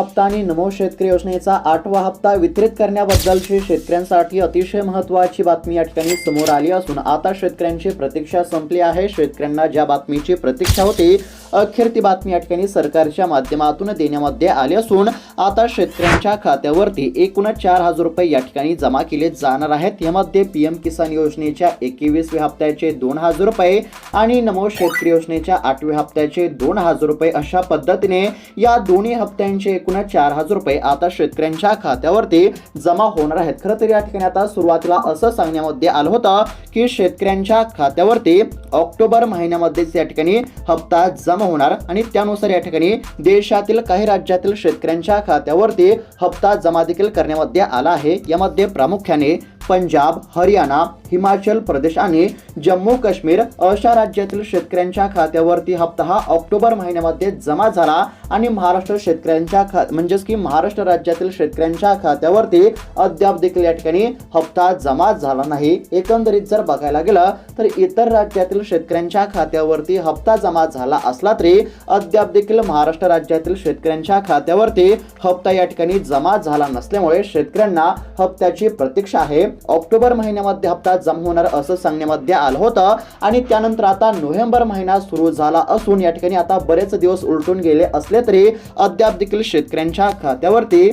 हप्ता आणि नमो शेतकरी योजनेचा 8वा हप्ता वितरित करण्याबद्दलची शेतकऱ्यांसाठी अतिशय महत्त्वाची बातमी या ठिकाणी समोर आली असून आता शेतकऱ्यांची प्रतीक्षा संपली आहे। शेतकऱ्यांना ज्या बातमीची प्रतीक्षा होती अखेर ती बातमी या ठिकाणी सरकारच्या माध्यमातून देण्यामध्ये आली असून आता शेतकऱ्यांच्या खात्यावरती एकूण 4,000 रुपये या ठिकाणी जमा केले जाणार आहेत। यामध्ये पीएम किसान योजनेच्या 21व्या हप्त्याचे 2,000 रुपये आणि नमो शेतकरी योजनेच्या 8व्या हप्त्याचे 2,000 रुपये अशा पद्धतीने या दोन्ही हप्त्यांचे एकूण 4,000 रुपये आता शेतकऱ्यांच्या खात्यावरती जमा होणार आहेत। खरं तर या ठिकाणी आता सुरुवातीला असं सांगण्यामध्ये आलं होतं की शेतकऱ्यांच्या खात्यावरती ऑक्टोबर महिन्यामध्येच या ठिकाणी हप्ता जमा होणार आणि त्यानुसार या ठिकाणी देशातील काही राज्यातील शेतकऱ्यांच्या खात्यावरती हप्ता जमा देखील करण्यामध्ये आला आहे। यामध्ये प्रामुख्याने पंजाब, हरियाणा, हिमाचल प्रदेश आणि जम्मू काश्मीर अशा राज्यातील शेतकऱ्यांच्या खात्यावरती हप्ता हा ऑक्टोबर महिन्यामध्ये जमा झाला आणि महाराष्ट्र शेतकऱ्यांच्या महाराष्ट्र राज्यातील शेतकऱ्यांच्या खात्यावरती अद्याप देखील या ठिकाणी हप्ता जमा झाला नाही। एकंदरीत जर बघायला गेलं तर इतर राज्यातील शेतकऱ्यांच्या खात्यावरती हप्ता जमा झाला असला तरी अद्याप देखील महाराष्ट्र राज्यातील शेतकऱ्यांच्या खात्यावरती हप्ता या ठिकाणी जमा झाला नसल्यामुळे शेतकऱ्यांना हप्त्याची प्रतीक्षा आहे। ऑक्टोबर महिन्यामध्ये हप्ता जमा होणार असं सांगण्यामध्ये आलं होतं आणि त्यानंतर आता नोव्हेंबर महिना सुरू झाला असून या ठिकाणी आता बरेच दिवस उलटून गेले असले तरी अद्याप देखील शेतकऱ्यांच्या खात्यावरती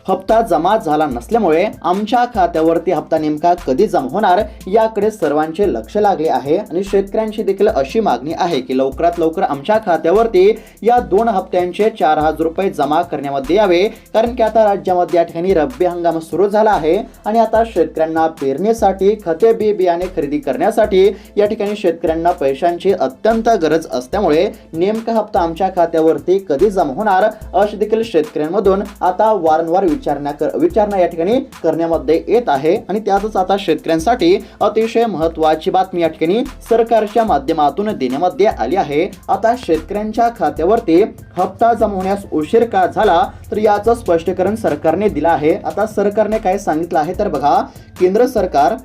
हप्ता जमा झाला नसल्यामुळे आमच्या खात्यावरती हप्ता नेमका कधी जमा होणार याकडे सर्वांचे लक्ष लागले आहे आणि शेतकऱ्यांची देखील अशी मागणी आहे की लवकरात लवकर आमच्या खात्यावरती या 2 हप्त्यांचे 4,000 रुपये जमा करण्यामध्ये यावे, कारण की आता राज्यामध्ये या ठिकाणी रब्बी हंगाम सुरू झाला आहे आणि आता शेतकऱ्यांना पेरणीसाठी खते बियाणे खरेदी करण्यासाठी या ठिकाणी शेतकऱ्यांना पैशांची अत्यंत गरज असल्यामुळे नेमका हप्ता आमच्या खात्यावरती कधी जमा होणार अशी देखील शेतकऱ्यांमधून आता वारंवार विचारणा या ठिकाणी करण्यामध्ये येत आहे आणि त्यातच आता शेतकऱ्यांसाठी अतिशय महत्त्वाची बातमी या ठिकाणी सरकारच्या माध्यमातून देण्यामध्ये आली आहे। आता शेतकऱ्यांच्या खात्यावरती हप्ता जमा होण्यास उशीर का झाला तर याचं स्पष्टीकरण सरकारने दिलं आहे। आता सरकारने काय सांगितलं आहे तर बघा, केंद्र सरकार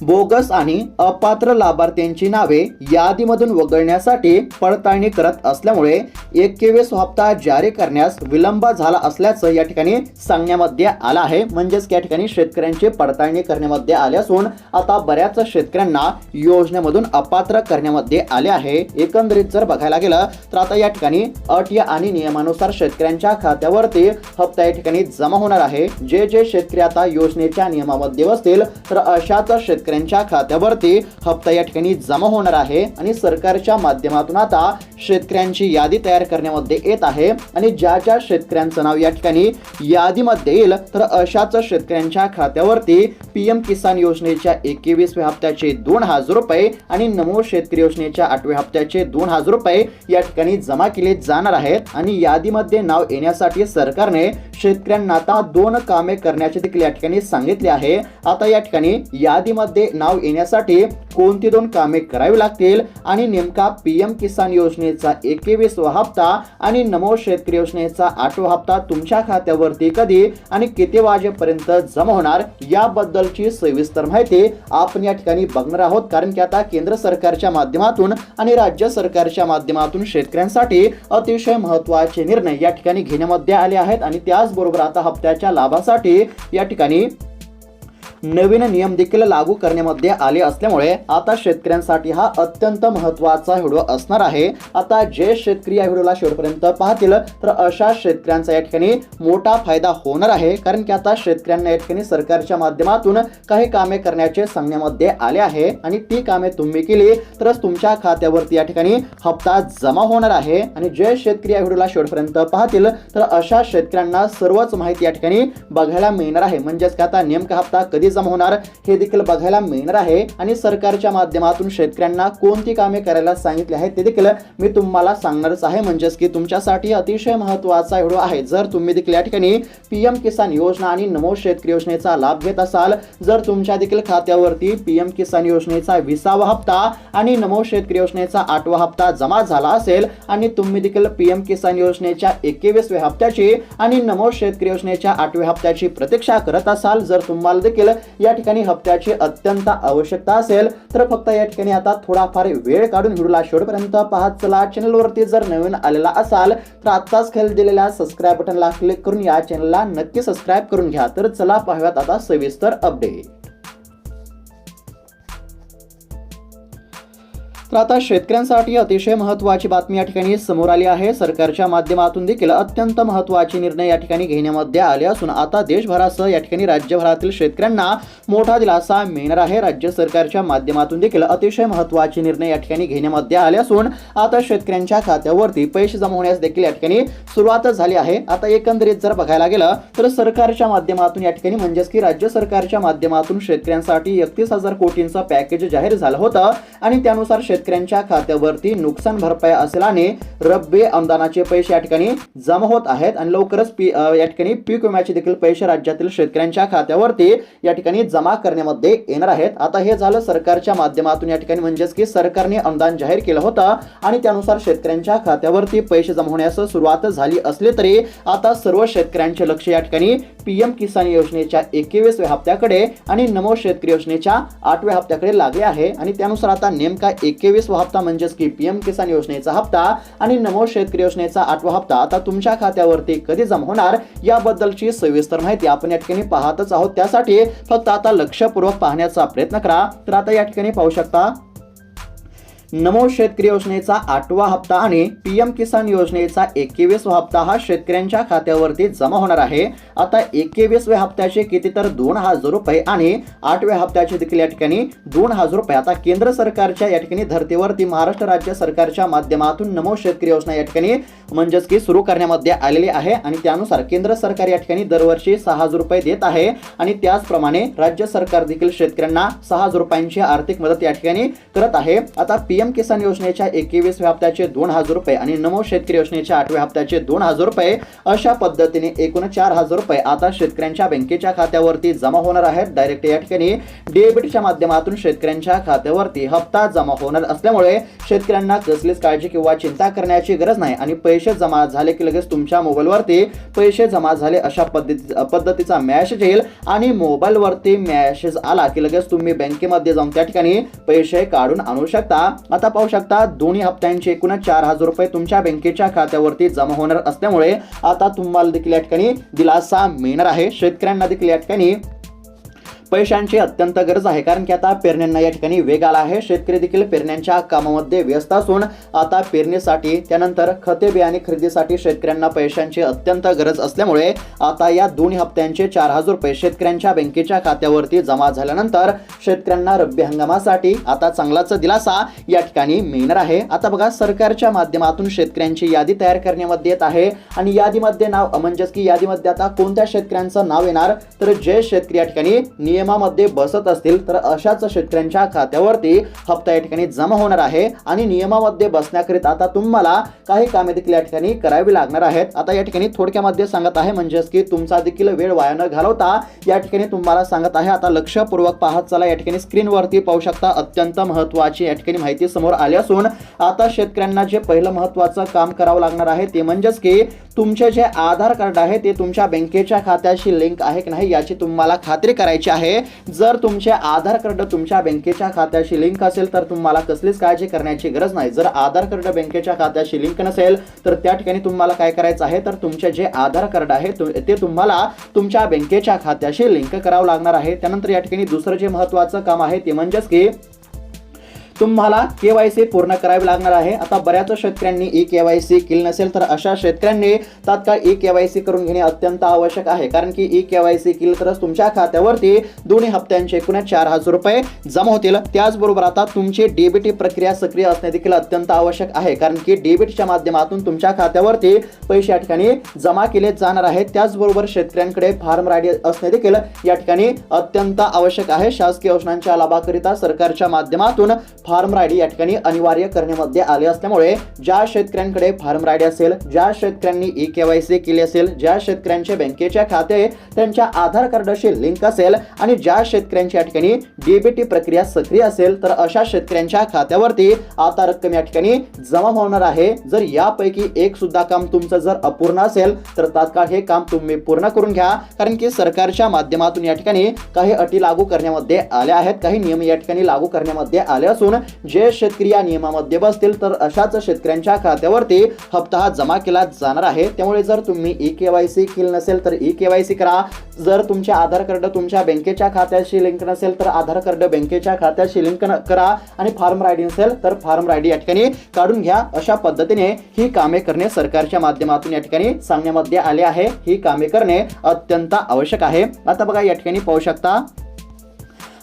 बोगस आणि अपात्र लाभार्थ्यांची नावे यादीमधून वगळण्यासाठी पडताळणी करत असल्यामुळे 21 हप्ता जारी करण्यास विलंब झाला असल्याचं या ठिकाणी सांगण्यामध्ये आलं आहे। म्हणजेच या ठिकाणी शेतकऱ्यांची पडताळणी करण्यामध्ये आले असून आता बऱ्याच शेतकऱ्यांना योजनेमधून अपात्र करण्यामध्ये आले आहे। एकंदरीत जर बघायला गेलं तर आता या ठिकाणी अटी आणि नियमानुसार शेतकऱ्यांच्या खात्यावरती हप्ता या ठिकाणी जमा होणार आहे। जे शेतकरी आता योजनेच्या नियमामध्ये बसतील तर अशाच शेतकऱ्यांच्या खात्यावरती हप्ता या ठिकाणी जमा होणार आहे आणि सरकारच्या माध्यमातून आता शेतकऱ्यांची यादी तयार करण्यामध्ये येत आहे आणि ज्या शेतकऱ्यांचं नाव या ठिकाणी यादीमध्ये येईल तर अशाच शेतकऱ्यांच्या खात्यावरती पीएम किसान योजनेच्या 21व्या हप्त्याचे 2,000 रुपये आणि नमो शेतकरी योजनेच्या 8व्या हप्त्याचे 2,000 रुपये या ठिकाणी जमा केले जाणार आहेत आणि यादीमध्ये नाव येण्यासाठी सरकारने शेतकऱ्यांना आता 2 कामे करण्याचे देखील या ठिकाणी सांगितले आहे। आता या ठिकाणी यादीमध्ये नाव येण्यासाठी कोणती 2 कामे करावी लागतील आणि नेमका पीएम किसान योजनेचा 21वा हप्ता आणि नमो शेतकरी योजनेचा 8वा हप्ता तुमच्या खात्यावरती कधी आणि किती वाजेपर्यंत जमा होणार याबद्दलची सविस्तर माहिती आपण या ठिकाणी बघणार आहोत, कारण की आता केंद्र सरकारच्या माध्यमातून आणि राज्य सरकारच्या माध्यमातून शेतकऱ्यांसाठी अतिशय महत्त्वाचे निर्णय या ठिकाणी घेण्यामध्ये आले आहेत आणि त्याचबरोबर आता हप्त्याच्या लाभासाठी या ठिकाणी नवीन नियम देखील लागू करण्यामध्ये आले असल्यामुळे आता शेतकऱ्यांसाठी हा अत्यंत महत्त्वाचा व्हिडिओ असणार आहे। आता जे शेतकरी या व्हिडिओला शेवटपर्यंत पाहतील तर अशा शेतकऱ्यांचा या ठिकाणी मोठा फायदा होणार आहे, कारण की आता शेतकऱ्यांना या ठिकाणी सरकारच्या माध्यमातून काही कामे करण्याचे सांगण्यामध्ये आले आहे आणि ती कामे तुम्ही केली तरच तुमच्या खात्यावरती या ठिकाणी हप्ता जमा होणार आहे। आणि जे शेतकरी या व्हिडिओला शेवटपर्यंत पाहतील तर अशा शेतकऱ्यांना सर्वच माहिती या ठिकाणी बघायला मिळणार आहे, म्हणजेच का आता नेमका हप्ता कधी जमा होणार हे देखील बघायला मिळणार आहे आणि सरकारच्या माध्यमातून शेतकऱ्यांना कोणती कामे करायला सांगितले आहेत ते देखील मी तुम्हाला सांगणारच आहे। म्हणजेच की तुमच्यासाठी अतिशय महत्त्वाचा व्हिडिओ आहे। जर तुम्ही देखील या ठिकाणी पीएम किसान योजना आणि नमो शेतकरी योजनेचा लाभ घेत असाल, जर तुमच्या देखील खात्यावरती पीएम किसान योजनेचा 20वा हप्ता आणि नमो शेतकरी योजनेचा 8वा हप्ता जमा झाला असेल आणि तुम्ही देखील पीएम किसान योजनेच्या 21व्या हप्त्याची आणि नमो शेतकरी योजनेच्या 8व्या हप्त्याची प्रतीक्षा करत असाल, जर तुम्हाला देखील या ठिकाणी हप्त्याची अत्यंत आवश्यकता असेल तर फक्त या ठिकाणी आता थोडाफार वेळ काढून व्हिडिओला शेवटपर्यंत पाहत चला. चॅनलवरती जर नवीन आलेला असाल तर आत्ताच खाली दिलेल्या सबस्क्राईब बटनला क्लिक करून या चॅनलला नक्की सबस्क्राईब करून घ्या. तर चला पाहूयात आता सविस्तर अपडेट. तर आता शेतकऱ्यांसाठी अतिशय महत्त्वाची बातमी या ठिकाणी समोर आली आहे. सरकारच्या माध्यमातून देखील अत्यंत महत्त्वाचे निर्णय या ठिकाणी घेण्यामध्ये आले असून आता देशभरासह या ठिकाणी राज्यभरातील शेतकऱ्यांना मोठा दिलासा मिळणार आहे. राज्य सरकारच्या माध्यमातून देखील अतिशय महत्त्वाचे निर्णय या ठिकाणी घेण्यामध्ये आले असून आता शेतकऱ्यांच्या खात्यावरती पैसे जमा होण्यास देखील या ठिकाणी सुरुवात झाली आहे. आता एकंदरीत जर बघायला गेलं तर सरकारच्या माध्यमातून या ठिकाणी म्हणजेच की राज्य सरकारच्या माध्यमातून शेतकऱ्यांसाठी 31,000 कोटींचं पॅकेज जाहीर झालं होतं आणि त्यानुसार शेतकऱ्यांच्या खात्यावरती नुकसान भरपाई असल्याने रब्बी अनुदानाचे पैसे या ठिकाणी जमा होत आहेत आणि लवकरच या ठिकाणी पीक विम्याचे देखील पैसे राज्यातील शेतकऱ्यांच्या खात्यावरती या ठिकाणी जमा करण्यामध्ये येणार आहेत. आता हे झालं सरकारच्या माध्यमातून या ठिकाणी म्हणजेच की सरकारने अनुदान जाहीर केलं होतं आणि त्यानुसार शेतकऱ्यांच्या खात्यावरती पैसे जमा होण्यास सुरुवात झाली असली तरी आता सर्व शेतकऱ्यांचे लक्ष या ठिकाणी पीएम किसान योजनेच्या 21व्या हप्त्याकडे आणि नमो शेतकरी योजनेच्या 8व्या हप्त्याकडे लागले आहे आणि त्यानुसार आता नेमका 21वा हप्ता म्हणजेच की पीएम किसान योजनेचा हप्ता आणि नमो शेतकरी योजनेचा 8वा हप्ता आता तुमच्या खात्यावरती कधी जमा होणार याबद्दलची सविस्तर माहिती आपण या ठिकाणी पाहतच आहोत. त्यासाठी फक्त आता लक्षपूर्वक पाहण्याचा प्रयत्न करा. तर आता या ठिकाणी पाहू शकता नमो शेतकरी योजनेचा 8वा हप्ता आणि पीएम किसान योजनेचा 21वा हप्ता हा शेतकऱ्यांच्या खात्यावरती जमा होणार आहे. आता 21व्या हप्त्याचे किती तर 2,000 रुपये आणि 8व्या हप्त्याचे देखील या ठिकाणी 2,000 रुपये आता केंद्र सरकारच्या या ठिकाणी धर्तीवरती महाराष्ट्र राज्य सरकारच्या माध्यमातून नमो शेतकरी योजना या ठिकाणी म्हणजेच की सुरू करण्यामध्ये आलेली आहे आणि त्यानुसार केंद्र सरकार या ठिकाणी दरवर्षी 6,000 रुपये देत आहे आणि त्याचप्रमाणे राज्य सरकार देखील शेतकऱ्यांना 6,000 रुपयांची आर्थिक मदत या ठिकाणी करत आहे. आता पीएम किसान योजनेच्या 21व्या हप्त्याचे 2,000 रुपये आणि नमो शेतकरी योजनेच्या 8व्या हप्त्याचे 2,000 रुपये अशा पद्धतीने एकूण 4,000 रुपये आता शेतकऱ्यांच्या बँकेच्या खात्यावरती जमा होणार आहेत. डायरेक्ट या ठिकाणी डेबिटच्या माध्यमातून शेतकऱ्यांच्या खात्यावरती हप्ता जमा होणार असल्यामुळे शेतकऱ्यांना कसलीच काळजी किंवा चिंता करण्याची गरज नाही आणि पैसे जमा झाले की लगेच तुमच्या मोबाईलवरती पैसे जमा झाले अशा पद्धतीचा मेसेज येईल आणि मोबाईलवरती मेसेज आला की लगेच तुम्ही बँकेमध्ये जाऊन त्या ठिकाणी पैसे काढून आणू शकता. आता पाहू शकता दोन्ही हप्त्यांचे एकूण 4,000 रुपये तुमच्या बँकेच्या खात्यावरती जमा होणार असल्यामुळे आता तुम्हाला देखील या ठिकाणी दिलासा मिळणार आहे. शेतकऱ्यांना देखील या ठिकाणी पैशांची अत्यंत गरज आहे कारण की आता पेरण्यांना या ठिकाणी वेग आला आहे. शेतकरी देखील पेरण्यांच्या कामामध्ये व्यस्त असून आता पेरणीसाठी त्यानंतर खते बियाणे खरेदीसाठी शेतकऱ्यांना पैशांची अत्यंत गरज असल्यामुळे आता या दोन्ही हप्त्यांचे 4,000 रुपये शेतकऱ्यांच्या बँकेच्या खात्यावरती जमा झाल्यानंतर शेतकऱ्यांना रब्बी हंगामासाठी आता चांगलाच दिलासा या ठिकाणी मिळणार आहे. आता बघा सरकारच्या माध्यमातून शेतकऱ्यांची यादी तयार करण्यामध्ये येत आहे आणि यादीमध्ये नाव म्हणजेच की यादीमध्ये आता कोणत्या शेतकऱ्यांचं नाव येणार तर जे शेतकरी या ठिकाणी नियमामध्ये बसत असतील तर अशाच शेतकऱ्यांच्या खात्यावरती हप्ता या ठिकाणी जमा होणार आहे आणि नियमामध्ये बसण्याकरिता आता तुम्हाला काही कामे देखील या ठिकाणी करावी लागणार आहेत. आता या ठिकाणी थोडक्यामध्ये सांगत आहे म्हणजेच की तुमचा देखील वेळ वाया न घालवता या ठिकाणी तुम्हाला सांगत आहे. आता लक्षपूर्वक पाहत चला. या ठिकाणी स्क्रीनवरती पाहू शकता अत्यंत महत्त्वाची या ठिकाणी माहिती समोर आली असून आता शेतकऱ्यांना जे पहिलं महत्त्वाचं काम करावं लागणार आहे ते म्हणजेच की तुमचे जे आधार कार्ड आहे ते तुमच्या बँकेच्या खात्याशी लिंक आहे की नाही याची तुम्हाला खात्री करायची आहे. जर तुमचे आधार कार्ड तुमच्या बँकेच्या खात्याशी लिंक असेल तर तुम्हाला कसलीच काळजी करण्याची गरज नाही. जर आधार कार्ड बँकेच्या खात्याशी लिंक नसेल तर त्या ठिकाणी तुम्हाला काय करायचं आहे तर तुमचे जे आधार कार्ड आहे ते तुम्हाला तुमच्या बँकेच्या खात्याशी लिंक करावं लागणार आहे. त्यानंतर या ठिकाणी दुसरं जे महत्त्वाचं काम आहे ते म्हणजेच की तुम्हाला केवायसी पूर्ण करावी लागणार आहे. आता बऱ्याच शेतकऱ्यांनी ई केवायसी केली नसेल तर अशा शेतकऱ्यांनी तात्काळ ई केवायसी करून घेणे अत्यंत आवश्यक आहे कारण की ई केवायसी केली तरच तुमच्या खात्यावरती दोन्ही हप्त्यांचे एकूण 4,000 रुपये जमा होतील. त्याचबरोबर आता तुमची डीबीटी प्रक्रिया सक्रिय असणे देखील अत्यंत आवश्यक आहे कारण की डीबीटीच्या माध्यमातून तुमच्या खात्यावरती पैसे या ठिकाणी जमा केले जाणार आहेत. त्याचबरोबर शेतकऱ्यांकडे फार्म आयडी असणे देखील या ठिकाणी अत्यंत आवश्यक आहे. शासकीय योजनांच्या लाभाकरिता सरकारच्या माध्यमातून फार्म आयडी या ठिकाणी अनिवार्य करण्यामध्ये आले असल्यामुळे ज्या शेतकऱ्यांकडे फार्म आयडी असेल, ज्या शेतकऱ्यांनी ई-केवायसी केली असेल, ज्या शेतकऱ्यांचे बँकेचे खाते त्यांच्या आधार कार्डशी लिंक असेल आणि ज्या शेतकऱ्यांची या ठिकाणी डीबीटी प्रक्रिया सक्रिय असेल तर अशा शेतकऱ्यांच्या खात्यावरती आता रक्कम या ठिकाणी जमा होणार आहे। जर यापैकी एक सुद्धा काम तुमचं जर अपूर्ण असेल तर तात्काळ हे काम तुम्ही पूर्ण करून घ्या, कारण की सरकारच्या माध्यमातून या ठिकाणी काही अटी लागू करण्यामध्ये आल्या आहेत, काही नियम या ठिकाणी लागू करण्यामध्ये आले असून जे शेतकरी या नियमामध्ये बसतील तर अशाच शेतकऱ्यांच्या खात्यावरती हप्ता हा जमा केला जाणार आहे। त्यामुळे जर तुम्ही ई-केवायसी केली नसेल तर ई-केवायसी करा, जर तुमचे आधार कार्ड तुमच्या बँकेच्या खात्याशी लिंक नसेल तर आधार कार्ड बँकेच्या खात्याशी लिंक करा आणि फार्म आयडी नसेल तर फार्म आयडी या ठिकाणी काढून घ्या। अशा पद्धतीने ही कामे करणे सरकारच्या माध्यमातून या ठिकाणी सांगण्यामध्ये आले आहे। ही कामे करणे अत्यंत आवश्यक आहे। आता बघा या ठिकाणी पाहू शकता,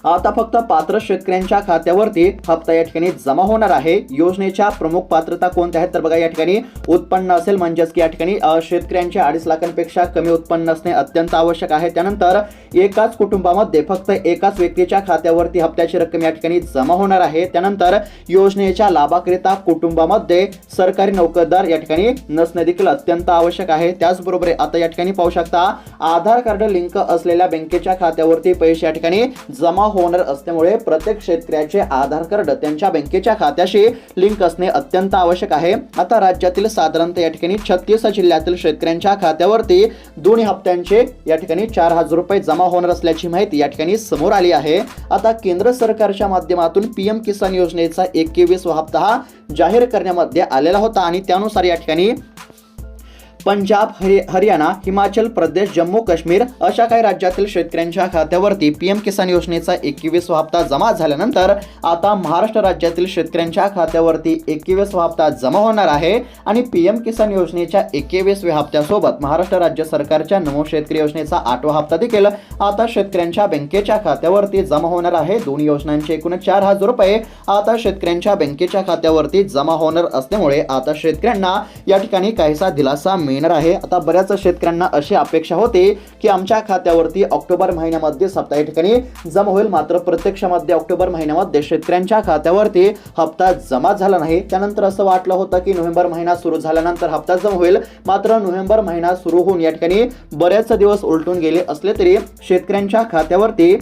आता फक्त पात्र शेतकऱ्यांच्या खात्यावरती हप्ता या ठिकाणी जमा होणार आहे। योजनेच्या प्रमुख पात्रता कोणत्या आहेत तर बघा या ठिकाणी उत्पन्न असेल, म्हणजेच की या ठिकाणी शेतकऱ्यांचे 2.5 लाखांपेक्षा कमी उत्पन्न असणे अत्यंत आवश्यक आहे। त्यानंतर एकाच कुटुंबामध्ये फक्त एकाच व्यक्तीच्या खात्यावरती हप्त्याची रक्कम या ठिकाणी जमा होणार आहे। त्यानंतर योजनेच्या लाभाकरिता कुटुंबामध्ये सरकारी नोकरदार या ठिकाणी नसणे देखील अत्यंत आवश्यक आहे। त्याचबरोबर आता या ठिकाणी पाहू शकता, आधार कार्ड लिंक असलेल्या बँकेच्या खात्यावरती पैसे या ठिकाणी जमा होणार असल्यामुळे प्रत्येक शेतकऱ्याचे आधार कार्ड त्यांच्या बँकेच्या खात्याशी लिंक असणे अत्यंत आवश्यक आहे। आता राज्यातील साधारणतः या ठिकाणी 36 जिल्ह्यातील शेतकऱ्यांच्या खात्यावरती दोन्ही हप्त्यांचे या ठिकाणी 4,000 रुपये जमा होणार असल्याची माहिती या ठिकाणी समोर आली आहे। आता केंद्र सरकारच्या माध्यमातून पीएम किसान योजनेचा 21वा हप्ता हा जाहीर करण्यामध्ये आलेला होता आणि त्यानुसार या ठिकाणी पंजाब, हरियाणा, हिमाचल प्रदेश, जम्मू काश्मीर अशा काही राज्यातील शेतकऱ्यांच्या खात्यावरती पीएम किसान योजनेचा 21वा हप्ता जमा झाल्यानंतर आता महाराष्ट्र राज्यातील शेतकऱ्यांच्या खात्यावरती 21वा हप्ता जमा होणार आहे आणि पीएम किसान योजनेच्या 21व्या हप्त्यासोबत महाराष्ट्र राज्य सरकारच्या नमो शेतकरी योजनेचा 8वा हप्ता देखील आता शेतकऱ्यांच्या बँकेच्या खात्यावरती जमा होणार आहे। दोन्ही योजनांचे एकूण 4,000 रुपये आता शेतकऱ्यांच्या बँकेच्या खात्यावरती जमा होणार असल्यामुळे आता शेतकऱ्यांना या ठिकाणी काहीसा दिलासा मिळणार आहे। आता बऱ्याच शेतकऱ्यांना अशी अपेक्षा होती की आमच्या खात्यावरती ऑक्टोबर महिन्यामध्ये हप्ता या ठिकाणी जमा होईल, मात्र प्रत्यक्षामध्ये ऑक्टोबर महिन्यामध्ये शेतकऱ्यांच्या खात्यावरती हप्ता जमा झाला नाही। त्यानंतर असं वाटलं होतं की नोव्हेंबर महिना सुरू झाल्यानंतर हप्ता जमा होईल, मात्र नोव्हेंबर महिना सुरू होऊन या ठिकाणी बरेच दिवस उलटून गेले असले तरी शेतकऱ्यांच्या खात्यावरती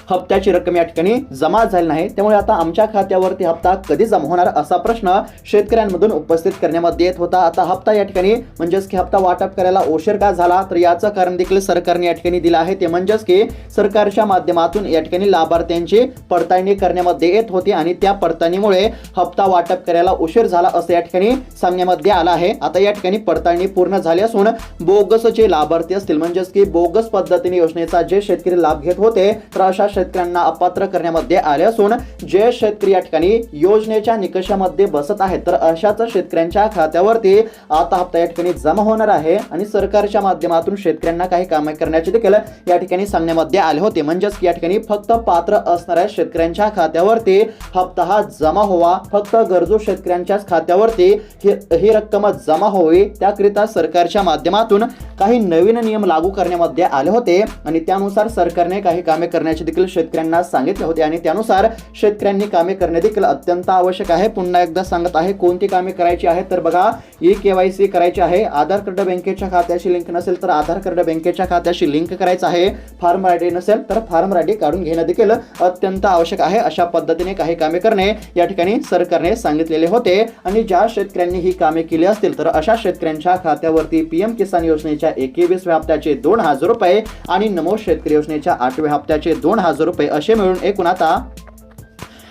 हप्त्याची रक्कम या ठिकाणी जमा झाली नाही। त्यामुळे आता आमच्या खात्यावरती हप्ता कधी जमा होणार असा प्रश्न शेतकऱ्यांमधून उपस्थित करण्यामध्ये येत होता। आता हप्ता या ठिकाणी म्हणजेच की हप्ता वाटप करायला उशीर का झाला तर याचं कारण देखील सरकारने या ठिकाणी दिलं आहे, ते म्हणजेच की सरकारच्या माध्यमातून या ठिकाणी लाभार्थ्यांची पडताळणी करण्यामध्ये येत होती आणि त्या पडताळणीमुळे हप्ता वाटप करायला उशीर झाला असं या ठिकाणी सांगण्यामध्ये आलं आहे। आता या ठिकाणी पडताळणी पूर्ण झाली असून बोगस जे लाभार्थी असतील, म्हणजेच की बोगस पद्धतीने योजनेचा जे शेतकरी लाभ घेत होते तर अशा शेतकऱ्यांना अपात्र करण्यामध्ये आले असून जे शेतकरी या ठिकाणी योजनेच्या निकषामध्ये बसत आहेत तर अशाच शेतकऱ्यांच्या खात्यावरती आता हप्ता या ठिकाणी जमा होणार आहे आणि सरकारच्या माध्यमातून शेतकऱ्यांना काही कामे करण्याचे देखील या ठिकाणी सांगण्यामध्ये आले होते। म्हणजेच या ठिकाणी फक्त पात्र असणाऱ्या शेतकऱ्यांच्या खात्यावरती हप्ता हा जमा व्हावा, फक्त गरजू शेतकऱ्यांच्याच खात्यावरती ही रक्कम जमा होवी, त्याकरिता सरकारच्या माध्यमातून काही नवीन नियम लागू करण्यामध्ये आले होते आणि त्यानुसार सरकारने काही कामे करण्याचे देखील शेतकऱ्यांना सांगितले होते आणि त्यानुसार शेतकऱ्यांनी कामे करणे देखील अत्यंत आवश्यक आहे। पुन्हा एकदा सांगत आहे कोणती कामे करायची आहेत तर बघा, ई-केवायसी करायची आहे, आधार कार्ड बँकेच्या खात्याशी लिंक नसेल तर आधार कार्ड बँकेच्या खात्याशी लिंक करायचं आहे, फार्म आयडी नसेल तर फार्म आयडी काढून घेणं देखील अत्यंत आवश्यक आहे। अशा पद्धतीने काही कामे करणे या ठिकाणी सरकारने सांगितलेले होते आणि ज्या शेतकऱ्यांनी ही कामे केली असतील तर अशा शेतकऱ्यांच्या खात्यावरती पीएम किसान योजनेच्या 21व्या हप्त्याचे 2,000 रुपये आणि नमो शेतकरी योजनेच्या 8व्या हप्त्याचे 2,000 रुपये असे मिळून एकूण आता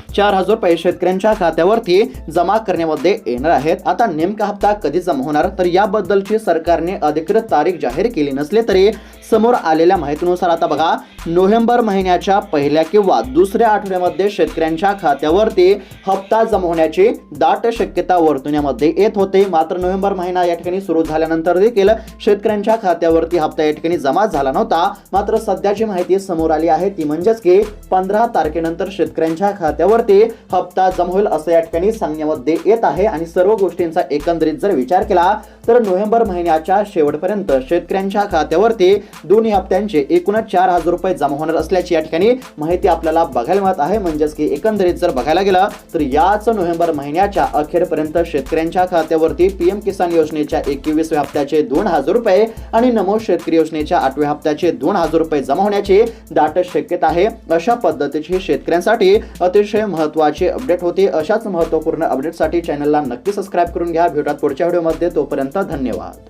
4,000 रुपये शेतकऱ्यांच्या खात्यावरती जमा करण्यामध्ये येणार आहेत। आता नेमका हप्ता कधी जमा होणार तर याबद्दलची सरकारने अधिकृत तारीख जाहीर केली नसली तरी समोर आलेल्या माहितीनुसार आता बघा, नोव्हेंबर महिन्याच्या पहिल्या किंवा दुसऱ्या आठवड्यामध्ये शेतकऱ्यांच्या खात्यावरती हप्ता जमा होण्याची दाट शक्यता वर्तवण्यामध्ये येत होते, मात्र नोव्हेंबर महिना या ठिकाणी सुरू झाल्यानंतर देखील शेतकऱ्यांच्या खात्यावरती हप्ता या ठिकाणी जमा झाला नव्हता। मात्र सध्याची माहिती समोर आली आहे ती म्हणजेच की 15 तारखेनंतर शेतकऱ्यांच्या खात्यावरती खात्यावरती हप्ता जमा होईल असं या ठिकाणी सांगण्यामध्ये येत आहे। आणि सर्व गोष्टींचा एकंदरीत जर विचार केला तर नोव्हेंबर महिन्याच्या शेवटपर्यंत शेतकऱ्यांच्या खात्यावरती दोन्ही हप्त्यांचे एकूणच 4,000 रुपये जमा होणार असल्याची या ठिकाणी माहिती आपल्याला बघायला मिळत आहे। म्हणजेच की एकंदरीत जर बघायला गेलं तर याच नोव्हेंबर महिन्याच्या अखेरपर्यंत शेतकऱ्यांच्या खात्यावरती पीएम किसान योजनेच्या 21व्या हप्त्याचे 2,000 रुपये आणि नमो शेतकरी योजनेच्या 8व्या हप्त्याचे 2,000 रुपये जमा होण्याची दाट शक्यता आहे। अशा पद्धतीची शेतकऱ्यांसाठी अतिशय महत्त्वाची अपडेट होती। अशाच महत्त्वपूर्ण अपडेटसाठी चॅनलला नक्की सबस्क्राईब करून घ्या। भेटूयात पुढच्या व्हिडिओमध्ये, तोपर्यंत धन्यवाद।